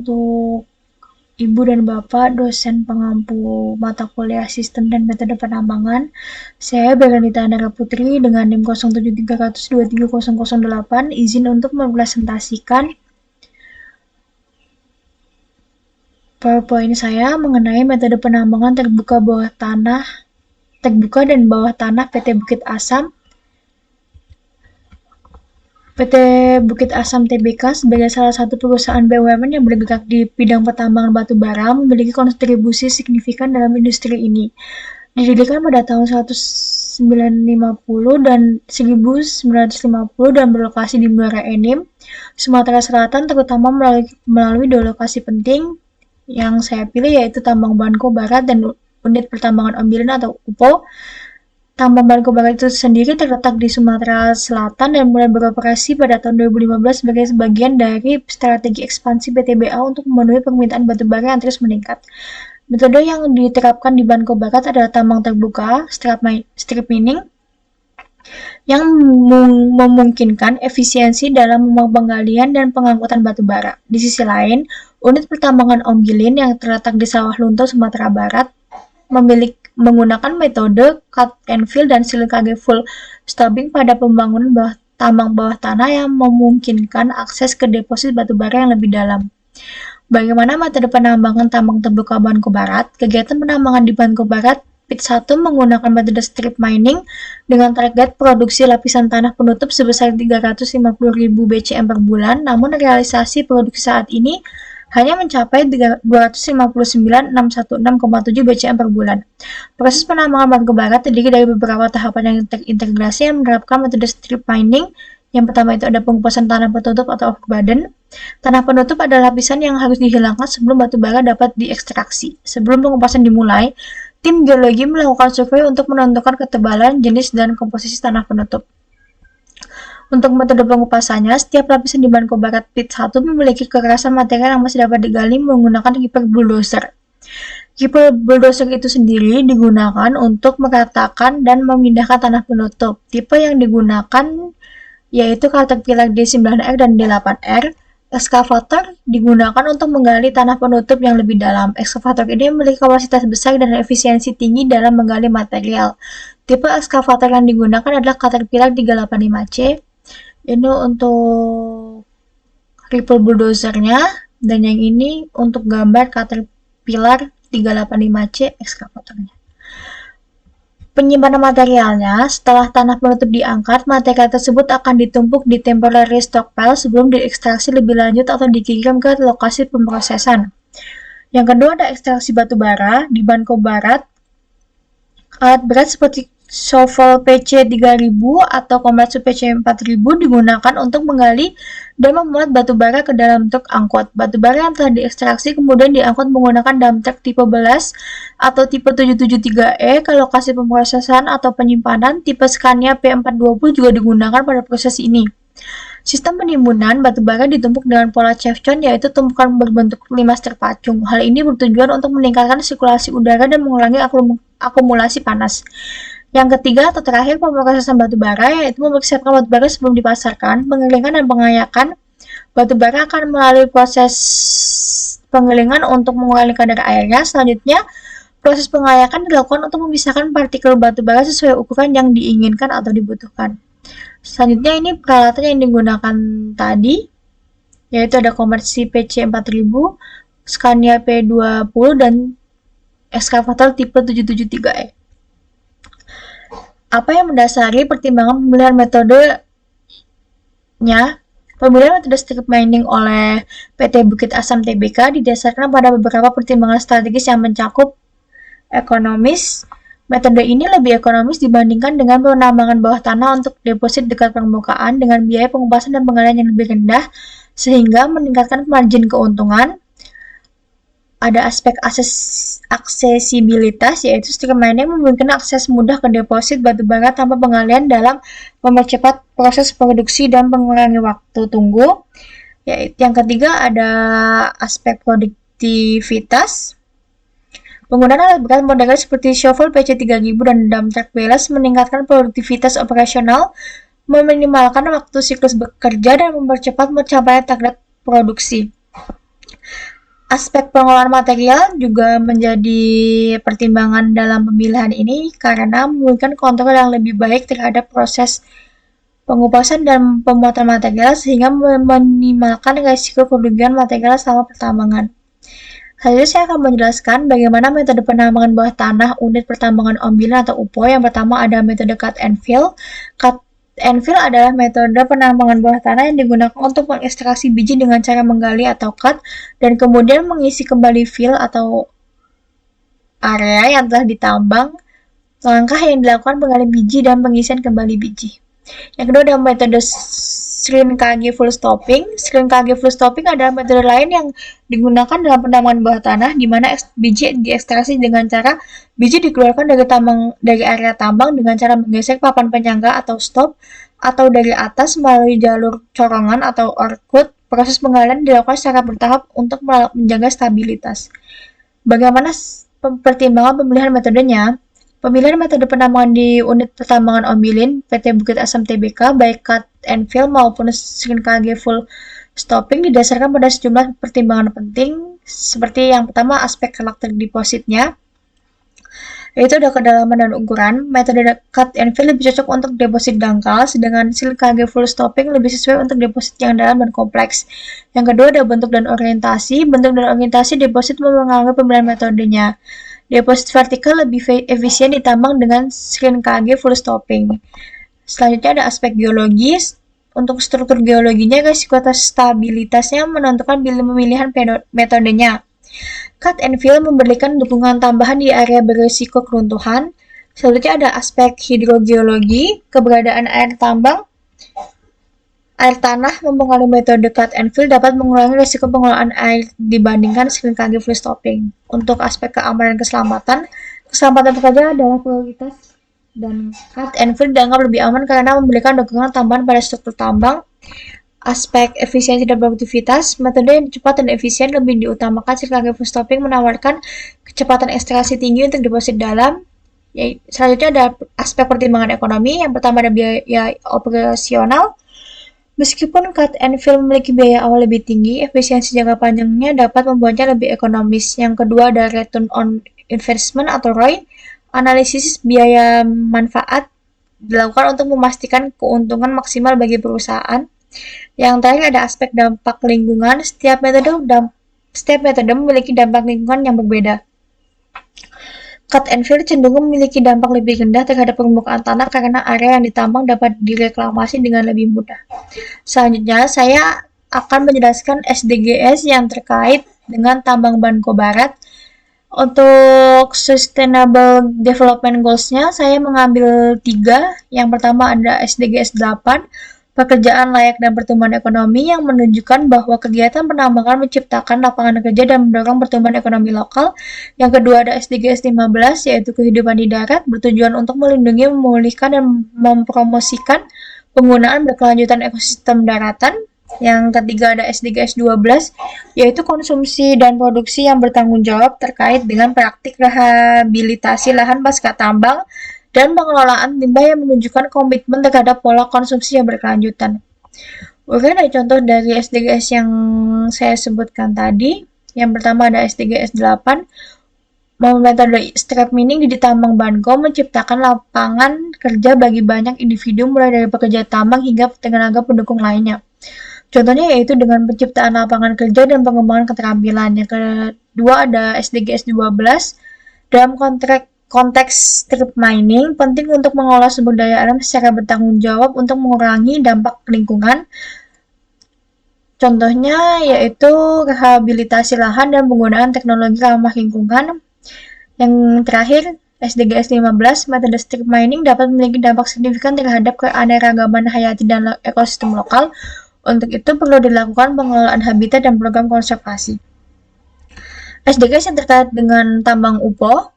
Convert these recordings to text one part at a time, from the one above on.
Untuk Ibu dan Bapak, dosen pengampu mata kuliah Sistem dan Metode Penambangan, saya Beranita Andara Putri dengan NIM 07300230008 izin untuk mempresentasikan PowerPoint saya mengenai metode penambangan terbuka dan bawah tanah PT Bukit Asam. PT Bukit Asam Tbk sebagai salah satu perusahaan BUMN yang bergerak di bidang pertambangan batu bara memiliki kontribusi signifikan dalam industri ini. Didirikan pada tahun 1950 dan berlokasi di Muara Enim, Sumatera Selatan, terutama melalui dua lokasi penting yang saya pilih, yaitu Tambang Banko Barat dan Unit Pertambangan Ombilin atau UPO. Tambang Banko Barat itu sendiri terletak di Sumatera Selatan dan mulai beroperasi pada tahun 2015 sebagai sebagian dari strategi ekspansi PTBA untuk memenuhi permintaan batu bara yang terus meningkat. Metode yang diterapkan di Banko Barat adalah tambang terbuka, strip mining, yang memungkinkan efisiensi dalam penggalian dan pengangkutan batu bara. Di sisi lain, unit pertambangan Ombilin yang terletak di Sawah Lunto, Sumatera Barat, menggunakan metode cut and fill dan silikage full stoping pada pembangunan tambang bawah tanah yang memungkinkan akses ke deposit batu bara yang lebih dalam. Bagaimana metode penambangan tambang terbuka Banko Barat? Kegiatan penambangan di Banko Barat Pit 1 menggunakan metode strip mining dengan target produksi lapisan tanah penutup sebesar 350.000 BCM per bulan, namun realisasi produksi saat ini hanya mencapai 259.616,7 BCM per bulan. Proses penambangan Banko Barat terdiri dari beberapa tahapan yang terintegrasi yang menerapkan metode strip mining. Yang pertama itu ada pengupasan tanah penutup atau overburden. Tanah penutup adalah lapisan yang harus dihilangkan sebelum batu bara dapat diekstraksi. Sebelum pengupasan dimulai, tim geologi melakukan survei untuk menentukan ketebalan, jenis, dan komposisi tanah penutup. Untuk metode pengupasannya, setiap lapisan di Banko Barat Pit 1 memiliki kekerasan material yang masih dapat digali menggunakan kiper bulldozer. Kiper bulldozer itu sendiri digunakan untuk meratakan dan memindahkan tanah penutup. Tipe yang digunakan yaitu Caterpillar D9R dan D8R. Ekskavator digunakan untuk menggali tanah penutup yang lebih dalam. Ekskavator ini memiliki kapasitas besar dan efisiensi tinggi dalam menggali material. Tipe ekskavator yang digunakan adalah Caterpillar 385C. Ini untuk ripple bulldozernya, dan yang ini untuk gambar Caterpillar 385C ekskavatornya. Penyimpanan materialnya, setelah tanah penutup diangkat, material tersebut akan ditumpuk di temporary stockpile sebelum diekstraksi lebih lanjut atau dikirim ke lokasi pemrosesan. Yang kedua ada ekstraksi batu bara. Di Banko Barat, alat berat seperti shovel PC3000 atau Komatsu PC4000 digunakan untuk menggali dan memuat batu bara ke dalam truk angkut. Batu bara yang telah diekstraksi kemudian diangkut menggunakan dump truck tipe belas atau tipe 773E ke lokasi pemrosesan atau penyimpanan. Tipe Scania P420 juga digunakan pada proses ini. Sistem penimbunan batu bara ditumpuk dengan pola chevron, yaitu tumpukan berbentuk limas terpacung. Hal ini bertujuan untuk meningkatkan sirkulasi udara dan mengurangi akumulasi panas. Yang ketiga atau terakhir, pemrosesan batu bara, yaitu mempersiapkan batu bara sebelum dipasarkan. Pengeringan dan pengayakan batu bara akan melalui proses pengeringan untuk mengurangi kadar airnya. Selanjutnya, proses pengayakan dilakukan untuk memisahkan partikel batu bara sesuai ukuran yang diinginkan atau dibutuhkan. Selanjutnya ini peralatan yang digunakan tadi, yaitu ada Komatsu PC4000, Scania P20 dan ekskavator tipe 773E. Apa yang mendasari pertimbangan pemilihan metodenya? Pemilihan metode strip mining oleh PT Bukit Asam Tbk didasarkan pada beberapa pertimbangan strategis yang mencakup ekonomis. Metode ini lebih ekonomis dibandingkan dengan penambangan bawah tanah untuk deposit dekat permukaan dengan biaya pengupasan dan penggalian yang lebih rendah, sehingga meningkatkan margin keuntungan. Ada aspek aksesibilitas, yaitu strip mining memungkinkan akses mudah ke deposit batu bara tanpa penggalian dalam mempercepat proses produksi dan mengurangi waktu tunggu. Yang ketiga ada aspek produktivitas. Penggunaan alat berat modern seperti shovel PC3000 dan dump truck belas meningkatkan produktivitas operasional, meminimalkan waktu siklus bekerja, dan mempercepat pencapaian target produksi. Aspek pengelolaan material juga menjadi pertimbangan dalam pemilihan ini karena memberikan kontrol yang lebih baik terhadap proses pengupasan dan pemuatan material sehingga meminimalkan risiko kerugian material selama pertambangan. Selanjutnya saya akan menjelaskan bagaimana metode penambangan bawah tanah unit pertambangan ombilan atau UPO. Yang pertama ada metode cut and fill. Cut and fill adalah metode penambangan bawah tanah yang digunakan untuk mengekstraksi biji dengan cara menggali atau cut dan kemudian mengisi kembali fill atau area yang telah ditambang. Langkah yang dilakukan penggali biji dan pengisian kembali biji. Yang kedua ada metode shrinkage full stopping. Shrinkage full stopping adalah metode lain yang digunakan dalam penambangan bawah tanah di mana biji diekstraksi dengan cara biji dikeluarkan dari area tambang dengan cara menggeser papan penyangga atau stop atau dari atas melalui jalur corongan atau orkut. Proses penggalian dilakukan secara bertahap untuk menjaga stabilitas. Bagaimana pertimbangan pemilihan metodenya? Pemilihan metode penambangan di unit pertambangan Ombilin PT Bukit Asam Tbk baik cut and fill maupun shrinkage full stopping didasarkan pada sejumlah pertimbangan penting seperti yang pertama aspek karakter depositnya, yaitu ada kedalaman dan ukuran. Metode cut and fill lebih cocok untuk deposit dangkal, sedangkan shrinkage full stopping lebih sesuai untuk deposit yang dalam dan kompleks. Yang kedua ada bentuk dan orientasi. Bentuk dan orientasi deposit mempengaruhi pemilihan metodenya. Deposit vertikal lebih efisien ditambang dengan shrinkage full stopping. Selanjutnya ada aspek geologis. Untuk struktur geologinya, risiko stabilitasnya menentukan pemilihan metodenya. Cut and fill memberikan dukungan tambahan di area berisiko keruntuhan. Selanjutnya ada aspek hidrogeologi. Keberadaan air tambang, air tanah mempengaruhi metode cut and fill dapat mengurangi risiko pengelolaan air dibandingkan shrinkage full stopping. Untuk aspek keamanan keselamatan pekerja adalah prioritas dan cut and fill dianggap lebih aman karena memberikan dukungan tambahan pada struktur tambang. Aspek efisiensi dan produktivitas, metode yang cepat dan efisien lebih diutamakan. Shrinkage full stopping menawarkan kecepatan ekstraksi tinggi untuk deposit dalam. Selanjutnya ada aspek pertimbangan ekonomi. Yang pertama ada biaya operasional. Meskipun cut and fill memiliki biaya awal lebih tinggi, efisiensi jangka panjangnya dapat membuatnya lebih ekonomis. Yang kedua ada return on investment atau ROI. Analisis biaya manfaat dilakukan untuk memastikan keuntungan maksimal bagi perusahaan. Yang terakhir ada aspek dampak lingkungan. Setiap metode memiliki dampak lingkungan yang berbeda. Cut and fill cenderung memiliki dampak lebih rendah terhadap permukaan tanah karena area yang ditambang dapat direklamasi dengan lebih mudah. Selanjutnya, saya akan menjelaskan SDGs yang terkait dengan tambang Banko Barat. Untuk Sustainable Development Goals-nya, saya mengambil 3. Yang pertama ada SDGs 8, pekerjaan layak dan pertumbuhan ekonomi, yang menunjukkan bahwa kegiatan penambangan menciptakan lapangan kerja dan mendorong pertumbuhan ekonomi lokal. Yang kedua ada SDGs 15, yaitu kehidupan di darat, bertujuan untuk melindungi, memulihkan, dan mempromosikan penggunaan berkelanjutan ekosistem daratan. Yang ketiga ada SDGs 12, yaitu konsumsi dan produksi yang bertanggung jawab terkait dengan praktik rehabilitasi lahan pasca tambang dan pengelolaan limbah yang menunjukkan komitmen terhadap pola konsumsi yang berkelanjutan. Oke, ada contoh dari SDGs yang saya sebutkan tadi. Yang pertama ada SDGs 8, metode strap mining di tambang Banko menciptakan lapangan kerja bagi banyak individu mulai dari pekerja tambang hingga tenaga pendukung lainnya. Contohnya yaitu dengan penciptaan lapangan kerja dan pengembangan keterampilan. Yang kedua ada SDGs 12, dalam konteks strip mining, penting untuk mengolah sumber daya alam secara bertanggung jawab untuk mengurangi dampak lingkungan. Contohnya yaitu rehabilitasi lahan dan penggunaan teknologi ramah lingkungan. Yang terakhir, SDGs 15, metode strip mining dapat memiliki dampak signifikan terhadap keanekaragaman hayati dan ekosistem lokal. Untuk itu perlu dilakukan pengelolaan habitat dan program konservasi. SDGs yang terkait dengan tambang UPO,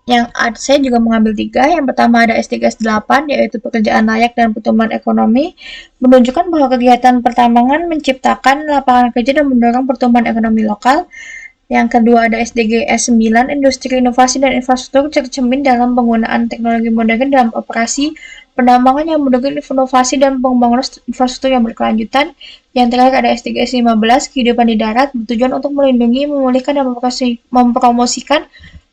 yang saya juga mengambil 3. Yang pertama ada SDGs 8, yaitu pekerjaan layak dan pertumbuhan ekonomi, menunjukkan bahwa kegiatan pertambangan menciptakan lapangan kerja dan mendorong pertumbuhan ekonomi lokal. Yang kedua ada SDGs 9, industri, inovasi, dan infrastruktur tercermin dalam penggunaan teknologi modern dalam operasi penambangan yang mendukung inovasi dan pembangunan infrastruktur yang berkelanjutan. Yang terakhir ada SDGs 15, kehidupan di darat, bertujuan untuk melindungi, memulihkan, dan mempromosikan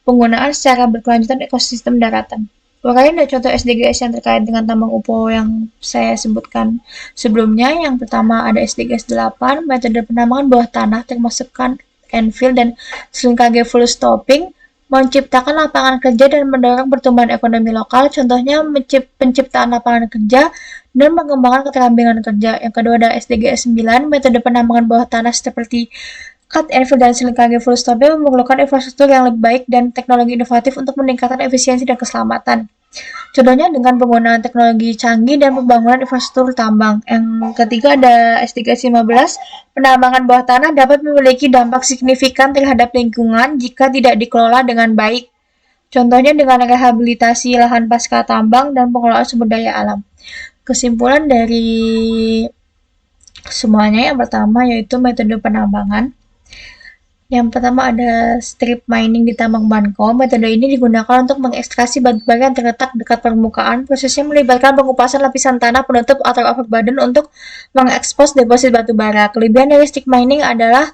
penggunaan secara berkelanjutan ekosistem daratan. Uraian dan contoh SDGs yang terkait dengan tambang UPO yang saya sebutkan sebelumnya. Yang pertama ada SDGs 8, metode penambangan bawah tanah termasuk landfill dan seringkali full stopping, menciptakan lapangan kerja dan mendorong pertumbuhan ekonomi lokal, contohnya penciptaan lapangan kerja dan mengembangkan keterampilan kerja. Yang kedua ada SDGs 9, metode penambangan bawah tanah seperti cut and fill dan seringkali full stopping memerlukan infrastruktur yang lebih baik dan teknologi inovatif untuk meningkatkan efisiensi dan keselamatan. Contohnya dengan penggunaan teknologi canggih dan pembangunan infrastruktur tambang. Yang ketiga ada SDGs 15, penambangan bawah tanah dapat memiliki dampak signifikan terhadap lingkungan jika tidak dikelola dengan baik. Contohnya dengan rehabilitasi lahan pasca tambang dan pengelolaan sumber daya alam. Kesimpulan dari semuanya yang pertama yaitu metode penambangan. Yang pertama ada strip mining di tambang Banko. Metode ini digunakan untuk mengekstraksi batu bara yang terletak dekat permukaan. Prosesnya melibatkan pengupasan lapisan tanah penutup atau overburden untuk mengekspos deposit batu bara. Kelebihan dari strip mining adalah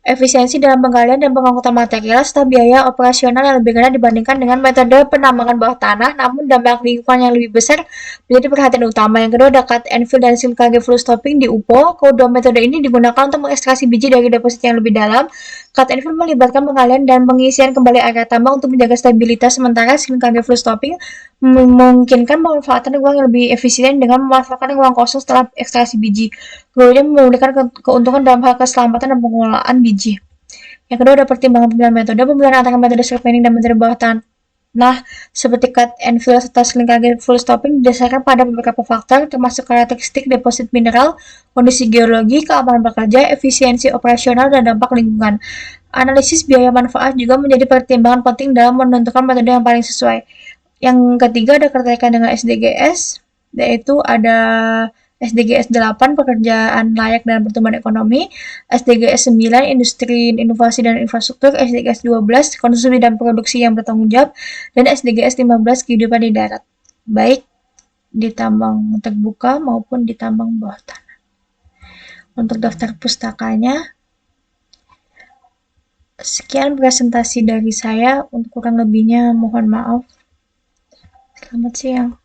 efisiensi dalam penggalian dan pengangkutan material serta biaya operasional yang lebih rendah dibandingkan dengan metode penambangan bawah tanah, namun dampak lingkungan yang lebih besar menjadi perhatian utama. Yang kedua ada cut and fill dan seringkali full stopping di UPO. Kedua metode ini digunakan untuk mengekstraksi biji dari deposit yang lebih dalam. Cut and fill melibatkan penggalian dan pengisian kembali area tambang untuk menjaga stabilitas, sementara seringkali full stopping memungkinkan pemanfaatan ruang yang lebih efisien dengan memanfaatkan ruang kosong setelah ekstraksi biji. Keduanya memberikan keuntungan dalam hal keselamatan dan pengelolaan biji. Yang kedua ada pertimbangan pemilihan metode. Pemilihan antara metode strip mining dan metode bawah tanah seperti cut and fill serta seringkali full stopping didasarkan pada beberapa faktor, termasuk karakteristik deposit mineral, kondisi geologi, keamanan bekerja, efisiensi operasional, dan dampak lingkungan. Analisis biaya manfaat juga menjadi pertimbangan penting dalam menentukan metode yang paling sesuai. Yang ketiga ada keterkaitan dengan SDGs, yaitu ada SDGs 8, pekerjaan layak dan pertumbuhan ekonomi, SDGs 9, industri, inovasi dan infrastruktur, SDGs 12, konsumsi dan produksi yang bertanggung jawab, dan SDGs 15, kehidupan di darat, baik di tambang terbuka maupun di tambang bawah tanah. Untuk daftar pustakanya, sekian presentasi dari saya. Untuk kurang lebihnya mohon maaf. Selamat siang.